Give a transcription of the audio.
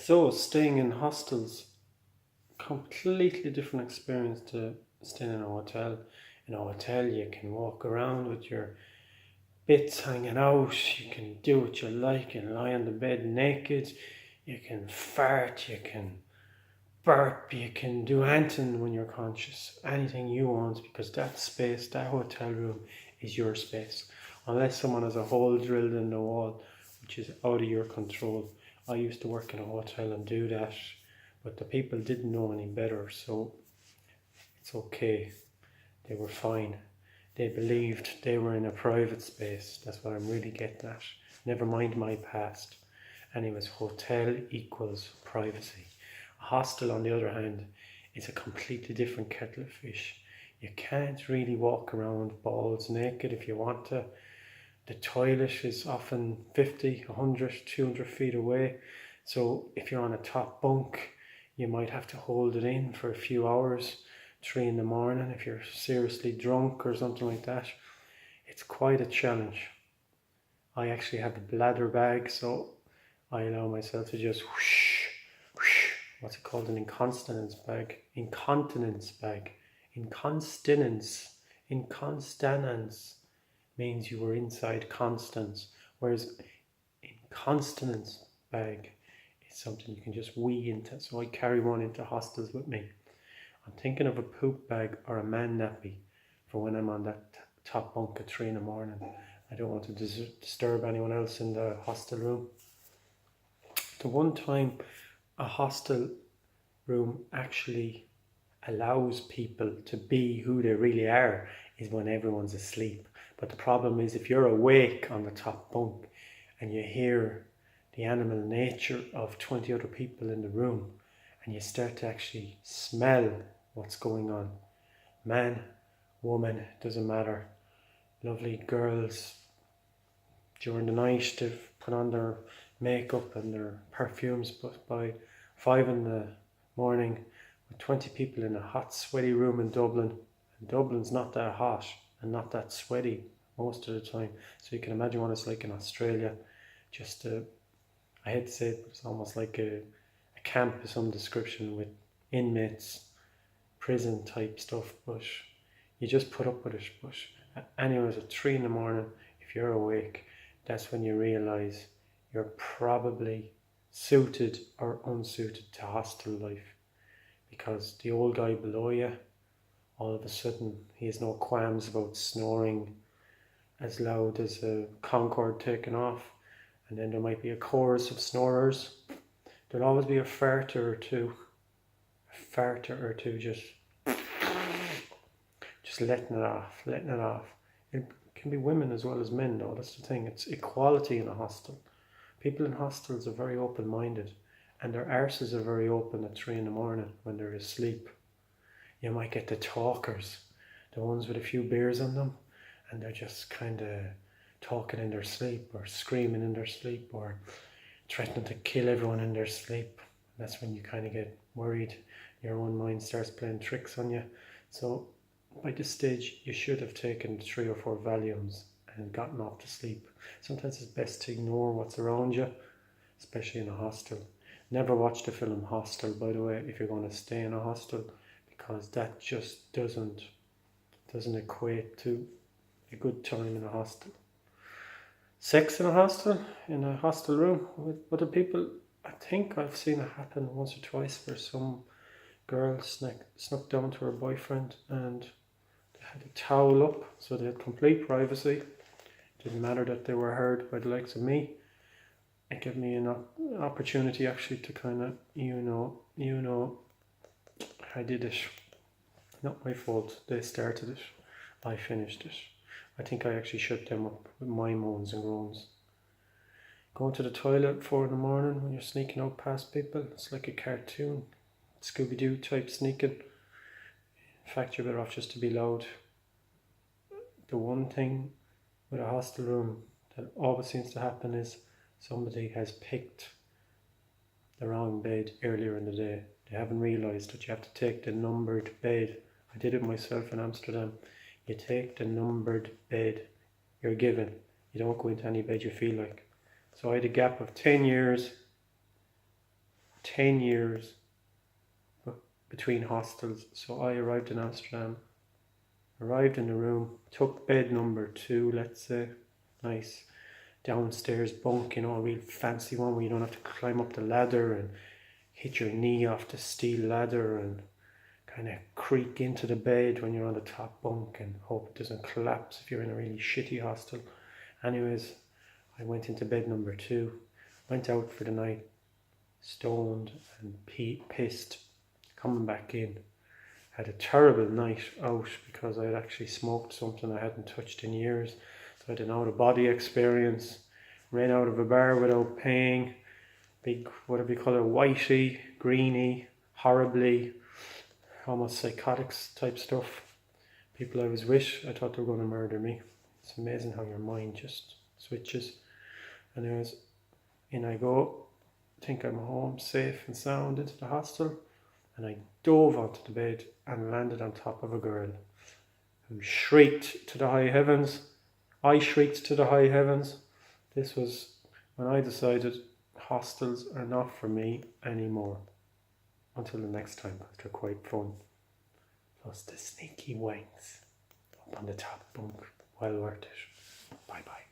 So staying in hostels, completely different experience to staying in a hotel. In a hotel, you can walk around with your bits hanging out. You can do what you like. You can lie on the bed naked. You can fart. You can burp. You can do anything when you're conscious. Anything you want, because that space, that hotel room, is your space. Unless someone has a hole drilled in the wall, which is out of your control. I used to work in a hotel and do that, but the people didn't know any better, so it's okay. They were fine. They believed they were in a private space. That's what I'm really getting at. Never mind my past. Anyways, hotel equals privacy. A hostel, on the other hand, is a completely different kettle of fish. You can't really walk around balls naked if you want to. The toilet is often 50, 100, 200 feet away. So if you're on a top bunk, you might have to hold it in for a few hours, 3 in the morning if you're seriously drunk or something like that. It's quite a challenge. I actually have a bladder bag, so I allow myself to just whoosh, whoosh. What's it called? An incontinence bag. Incontinence bag. Incontinence means you were inside constance, whereas incontinence bag is something you can just wee into. So I carry one into hostels with me. I'm thinking of a poop bag or a man nappy for when I'm on that top bunk at 3 in the morning. I don't want to disturb anyone else in the hostel room. The one time a hostel room actually allows people to be who they really are is when everyone's asleep. But the problem is, if you're awake on the top bunk and you hear the animal nature of 20 other people in the room and you start to actually smell what's going on, man, woman, doesn't matter, lovely girls, during the night they've put on their makeup and their perfumes, but by 5 in the morning with 20 people in a hot sweaty room in Dublin, and Dublin's not that hot and not that sweaty most of the time, so you can imagine what it's like in Australia. I hate to say it, but it's almost like a camp of some description with inmates, prison type stuff, but you just put up with it. But anyways, at 3 in the morning, if you're awake, that's when you realise you're probably suited or unsuited to hostel life, because the old guy below you, all of a sudden he has no qualms about snoring as loud as a Concorde taking off, and then there might be a chorus of snorers. There'll always be a farter or two just letting it off. It can be women as well as men, though. That's the thing. It's equality in a hostel. People in hostels are very open-minded, and their arses are very open at 3 in the morning when they're asleep. You might get the talkers, the ones with a few beers on them, and they're just kind of talking in their sleep or screaming in their sleep or threatening to kill everyone in their sleep. That's when you kind of get worried. Your own mind starts playing tricks on you. So by this stage, you should have taken 3 or 4 Valiums and gotten off to sleep. Sometimes it's best to ignore what's around you, especially in a hostel. Never watch the film Hostel, by the way, if you're going to stay in a hostel, because that just doesn't equate to a good time in a hostel. Sex in a hostel room with other people, I think I've seen it happen once or twice where some girl snuck down to her boyfriend and they had a towel up, so they had complete privacy. It didn't matter that they were heard by the likes of me. It gave me an opportunity actually to kind of, I did it. Not my fault. They started it. I finished it. I think I actually shut them up with my moans and groans. Going to the toilet at 4 in the morning when you're sneaking out past people, it's like a cartoon. Scooby-Doo type sneaking. In fact, you're better off just to be loud. The one thing with a hostel room that always seems to happen is somebody has picked the wrong bed earlier in the day. They haven't realised that you have to take the numbered bed. I did it myself in Amsterdam. You take the numbered bed you're given. You don't go into any bed you feel like. So I had a gap of 10 years 10 years between hostels. So I arrived in Amsterdam, arrived in the room, took bed number 2, let's say, nice downstairs bunk, a real fancy one where you don't have to climb up the ladder and hit your knee off the steel ladder and kind of creak into the bed when you're on the top bunk and hope it doesn't collapse if you're in a really shitty hostel. Anyways, I went into bed number 2, went out for the night, stoned and pissed, coming back in. Had a terrible night out because I had actually smoked something I hadn't touched in years. So I had an out-of-body experience, ran out of a bar without paying, big, whatever you call it, whitey, greeny, horribly, almost psychotics type stuff. People I was with, I thought they were going to murder me. It's amazing how your mind just switches. Anyways, in I go, think I'm home, safe and sound, into the hostel, and I dove onto the bed and landed on top of a girl who shrieked to the high heavens. I shrieked to the high heavens. This was when I decided hostels are not for me anymore. Until the next time, because they're quite fun. Plus the sneaky wanks up on the top bunk. Well worth it. Bye bye.